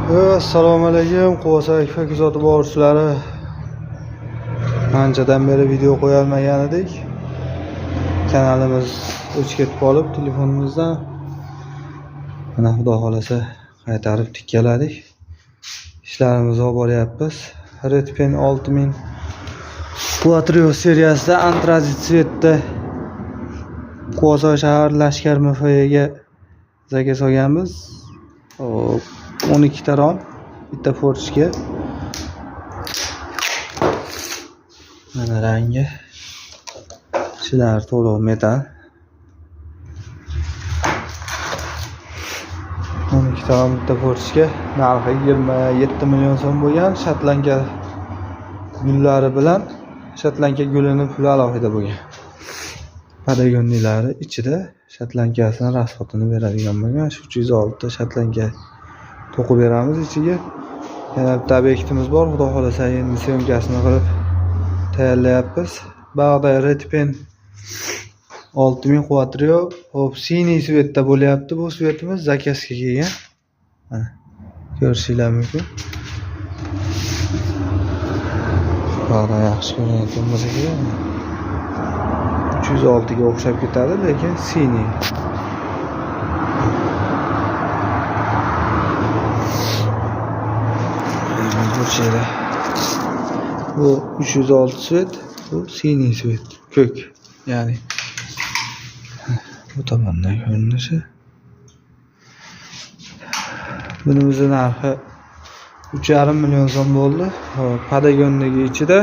Assalomu alaykum, Quvasoy Akfa kuzatib boruvchilari. Anchadan beri video qo'ya olmagan edik. Kanalimiz o'chib ketib qolib, telefonimizdan. Mana xudo xolasa qaytarib tikkaladik. Ishlarimizni olib boryapmiz. Redpen 6000 Quattro seriyasida antrazit svetda Quvasoy shahar Lashkar MFga zakaz olganmiz. 12 ta rom, bitta forchga. Mana rangi. Shular to'liq metal. 12 ta rom, bitta forchga. Narxi 27 million so'm bo'lgan. Shotlanka gullari bilan Shotlanka gulini puli alohida bo'lgan. Padagonlari ichida Shotlankasini rasxotini beradigan bo'lgan. 306 ta Shotlanka to'qib beramiz ichiga. Yana bitta obyektimiz bor. Xudo xolasa endi syomkasini qilib tayyorlayapmiz. Bag'da Redpen 6000 Quattro siniy svetda bo'lyapti. Bu svetimiz zakazga kelgan. Mana ko'rishingiz mumkin. Bag'da yaxshi ko'rinayotgan bo'lsa kerak. 306 ga o'xshab ketadi, lekin siniy. Bu 306 svet, bu siniy svet, ko'k. Ya'ni bu tomondan ko'rinishi. Bunimizning narxi 3,5 million so'm bo'ldi. Padagonligi ichida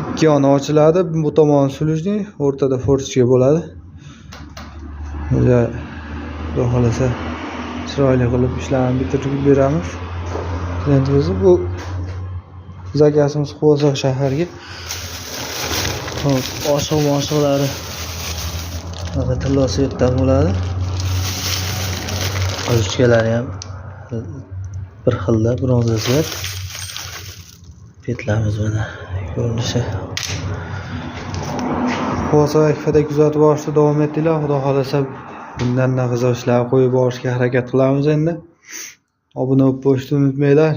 ikki yoni ochiladi. Bu tomoni sulujniy, o'rtada forchga bo'ladi. Xudo xolasa chiroyli qilib ishlarni bitirib beramiz. Klientimiz bu zakazimiz Quvasoy shaharga. Oshiq-moshiqlari mana tilla svetdan bo'ladi. Ruchkalari ham bir xilda bronza svet. Petlarimiz mana ko'rinishi. Quvasoy Akfada kuzatib borishda davom etinglar. Xudo xolasa bundan nafas ishlar qo'yib borishga harakat qilamiz endi. Obuna bo'lib qo'yishni unutmanglar.